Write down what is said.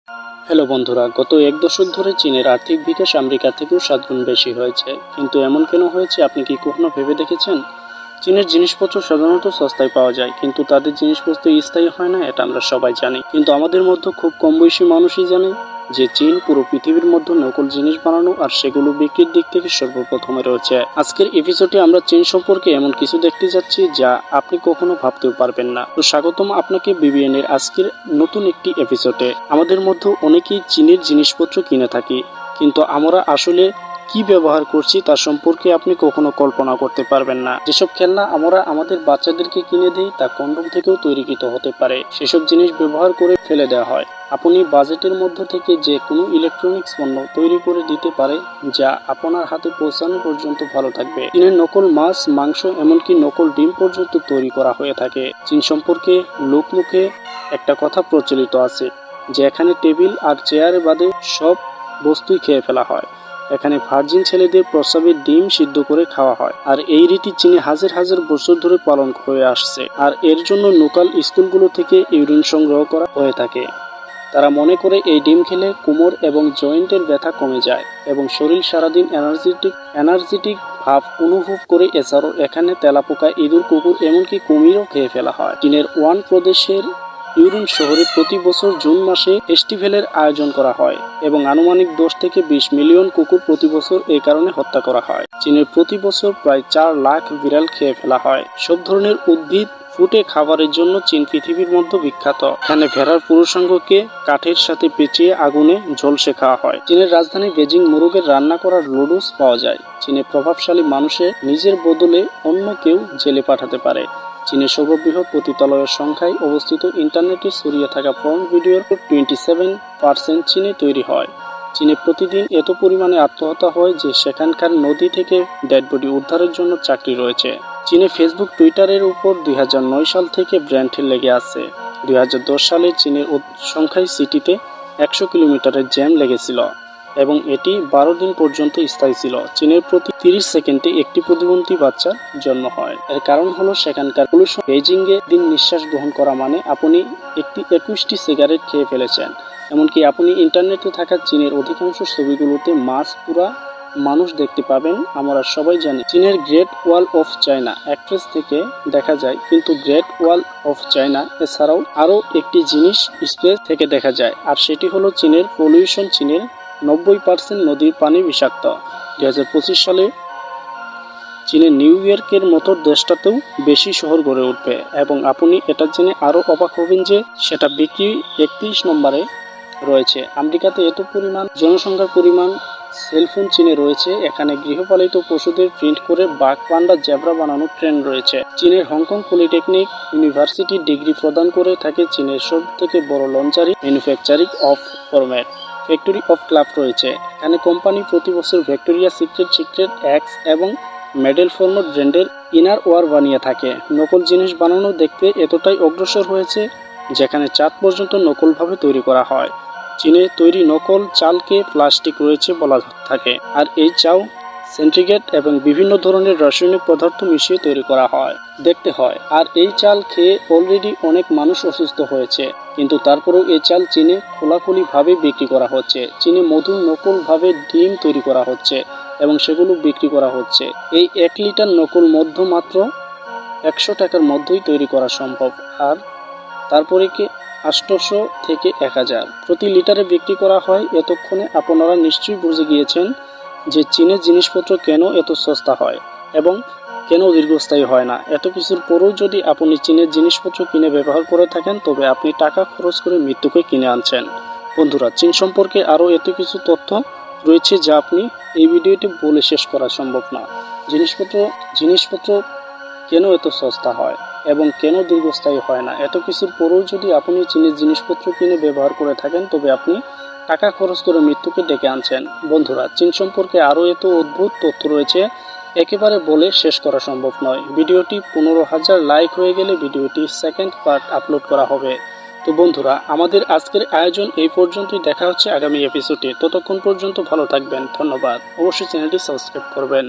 Hello বন্ধুরা, গত এক দশক ধরে চীনের আর্থিক বিকাশ আমেরিকা থেকেও 7 গুণ বেশি হয়েছে। কিন্তু এমন কেন হয়েছে, আপনি কি কখনো ভেবে দেখেছেন? চীনের জিনিসপত্র সাধারণত সস্তায় পাওয়া যায়, কিন্তু তাদের জিনিসপত্র স্থায়ী হয় না, এটা আমরা সবাই জানি। কিন্তু আমাদের মধ্যে খুব কম বয়সী মানুষই জানে যে চীন পুরো পৃথিবীর মধ্যে নকল জিনিস বানানো আর সেগুলো বিক্রির দিক থেকে সর্বপ্রথমে রয়েছে। আজকের এপিসোডে আমরা চীন সম্পর্কে এমন কিছু দেখতে যাচ্ছি যা আপনি কখনো ভাবতেও পারবেন না। তো স্বাগতম আপনাকে বিবিএন এর আজকের নতুন একটি এপিসোডে। আমাদের মধ্যে অনেকেই চীনের জিনিসপত্র কিনে থাকি, কিন্তু আমরা আসলে কি ব্যবহার করছি তা সম্পর্কে আপনি কখনো কল্পনা করতে পারবেন না। যেসব খেলনা আমরা আমাদের বাচ্চাদেরকে কিনে দিই তা কন্ডোম থেকেও তৈরিকৃত হতে পারে। সেসব জিনিস ব্যবহার করে ফেলে দেওয়া হয়। আপনি বাজেটের মধ্য থেকে যে কোনো ইলেকট্রনিক্স পণ্য তৈরি করে দিতে পারে যা আপনার হাতে পৌঁছানো পর্যন্ত ভালো থাকবে। চীনের নকল মাছ, মাংস, এমনকি নকল ডিম পর্যন্ত তৈরি করা হয়ে থাকে। চীন সম্পর্কে লোকমুখে একটা কথা প্রচলিত আছে যে এখানে টেবিল আর চেয়ারে বাদে সব বস্তুই খেয়ে ফেলা হয়। এখানে ভার্জিন ছেলেদের প্রস্রাবের ডিম সিদ্ধ করে খাওয়া হয়। আর এই রীতি চীনে হাজার হাজার বছর ধরে পালন হয়ে আসছে। আর এর জন্য লোকাল স্কুলগুলো থেকে ইউরিন সংগ্রহ করা হয়ে থাকে। তারা মনে করে এই ডিম খেলে কোমর এবং জয়েন্টের ব্যথা কমে যায় এবং শরীর সারাদিন এনার্জেটিক ভাব অনুভব করে। এছাড়াও এখানে তেলাপোকা, ইঁদুর, কুকুর, এমনকি কুমিরও খেয়ে ফেলা হয়। চীনের ওয়ান প্রদেশের ইউরিন শহরে প্রতি বছর জুন মাসে ফেস্টিভ্যালের আয়োজন করা হয় এবং আনুমানিক 10 থেকে 20 মিলিয়ন কুকুর প্রতি বছর এই কারণে হত্যা করা হয়। চীনের প্রতি বছর প্রায় 4 লাখ বিড়াল খেয়ে ফেলা হয়। সব ধরনের উদ্ভিদ ফুটে খাবারের জন্য চীন পৃথিবীর মধ্যে বিখ্যাত। এখানে ভেড়ার পুরুষাঙ্গকে কাঠের সাথে পেঁচিয়ে আগুনে ঝলসে খাওয়া হয়। চীনের রাজধানী বেজিং মোরগের রান্না করা লুডুস পাওয়া যায়। চীনের প্রভাবশালী মানুষের নিজের বদলে অন্য কেউ জেলে পাঠাতে পারে। চীনের সর্ববৃহৎ পতিতালয়ের সংখ্যায় অবস্থিত ইন্টারনেটে ছড়িয়ে থাকা পর্ন ভিডিওর 27% চীনে তৈরি হয়। চীনে প্রতিদিন এত পরিমাণে আত্মহত্যা হয় যে সেখানকার নদী থেকে ডেড বডি উদ্ধারের জন্য চাকরি রয়েছে। চীনে ফেসবুক, টুইটারের উপর 2009 সাল থেকে ব্র্যান্ড লেগে আছে। 2010 সালে চীনের সংখ্যায় সিটিতে 100 কিলোমিটারের জ্যাম লেগেছিল এবং এটি 12 দিন পর্যন্ত স্থায়ী ছিল। চীনের প্রতি 30 সেকেন্ডে একটি প্রতিবন্ধী বাচ্চার জন্ম হয়। এর কারণ হলো সেখানকার পলিউশন। বেইজিংয়ে দিন নিঃশ্বাস গ্রহণ করা মানে আপনি 21টি সিগারেট খেয়ে ফেলেছেন। এমনকি আপনি ইন্টারনেটে থাকা চীনের অধিকাংশ ছবিগুলোতে মাছ পুরা মানুষ দেখতে পাবেন। আমরা সবাই জানি চীনের great wall of China actress থেকে দেখা যায়, কিন্তু গ্রেট ওয়াল অফ চায়না এছাড়াও আরও একটি জিনিস স্পেস থেকে দেখা যায়, আর সেটি হলো চীনের পলিউশন। চীনের 90% নদীর পানি বিষাক্ত। 2025 সালে চীনের নিউ ইয়র্কের মতো দেশটাতেও বেশি শহর গড়ে উঠবে এবং আপনি এটা জেনে আরও অবাক হবেন যে সেটা বিক্রি 31 নম্বরে রয়েছে। আমেরিকাতে এত পরিমাণ জনসংখ্যার পরিমাণ সেলফোন চীনে রয়েছে। এখানে গৃহপালিত পশুদের প্রিন্ট করে বাঘ, পান্ডা, জেব্রা বানানোর ট্রেন্ড রয়েছে। চীনের হংকং পলিটেকনিক ইউনিভার্সিটি ডিগ্রি প্রদান করে থাকে। চীনের সব থেকে বড় lingerie manufacturing of format factory of club রয়েছে। এখানে কোম্পানি প্রতি বছর ভিক্টোরিয়া সিক্রেট এক্স এবং মেডেল ফরম্যাট ব্র্যান্ডের ইনার ওয়ার বানিয়ে থাকে। নকল জিনিস বানানো দেখতে এতটাই অগ্রসর হয়েছে যেখানে চাঁদ পর্যন্ত নকলভাবে তৈরি করা হয়। চীনে তৈরি নকল চালকে প্লাস্টিক রয়েছে বলা থাকে, আর এই চাল সেন্ট্রিগেট এবং বিভিন্ন ধরনের রাসায়নিক পদার্থ মিশিয়ে তৈরি করা হয় দেখতে হয়। আর এই চাল খেয়ে অলরেডি অনেক মানুষ অসুস্থ হয়েছে, কিন্তু তারপরেও এই চাল চীনে খোলাখুলিভাবে বিক্রি করা হচ্ছে। চীনে মধু নকলভাবে ডিম তৈরি করা হচ্ছে এবং সেগুলো বিক্রি করা হচ্ছে। এই 1 লিটার নকল মধ্য মাত্র 100 টাকার মধ্যেই তৈরি করা সম্ভব, আর তারপরে কি 800 থেকে 1000 প্রতি লিটারে বিক্রি করা হয়। এতক্ষণে আপনারা নিশ্চয়ই বুঝে গিয়েছেন যে চীনের জিনিসপত্র কেন এত সস্তা হয় এবং কেন দীর্ঘস্থায়ী হয় না। এত কিছুর পরেও যদি আপনি চীনের জিনিসপত্র কিনে ব্যবহার করে থাকেন, তবে আপনি টাকা খরচ করে মৃত্যুকে কিনে আনছেন। বন্ধুরা, চীন সম্পর্কে আরও এত কিছু তথ্য রয়েছে যা আপনি এই ভিডিওটি বলে শেষ করা সম্ভব না। জিনিসপত্র কেন এত সস্তা হয় এবং কেন দীর্ঘস্থায়ী হয় না, এত কিছুর পরেও যদি আপনি চীনের জিনিসপত্র কিনে ব্যবহার করে থাকেন, তবে আপনি টাকা খরচ করে মৃত্যুকে ডেকে আনছেন। বন্ধুরা, চীন সম্পর্কে আরও এত অদ্ভুত তথ্য রয়েছে, একেবারে বলে শেষ করা সম্ভব নয়। ভিডিওটি 15,000 লাইক হয়ে গেলে ভিডিওটি সেকেন্ড পার্ট আপলোড করা হবে। তো বন্ধুরা, আমাদের আজকের আয়োজন এই পর্যন্তই। দেখা হচ্ছে আগামী এপিসোডে। ততক্ষণ পর্যন্ত ভালো থাকবেন। ধন্যবাদ। অবশ্যই চ্যানেলটি সাবস্ক্রাইব করবেন।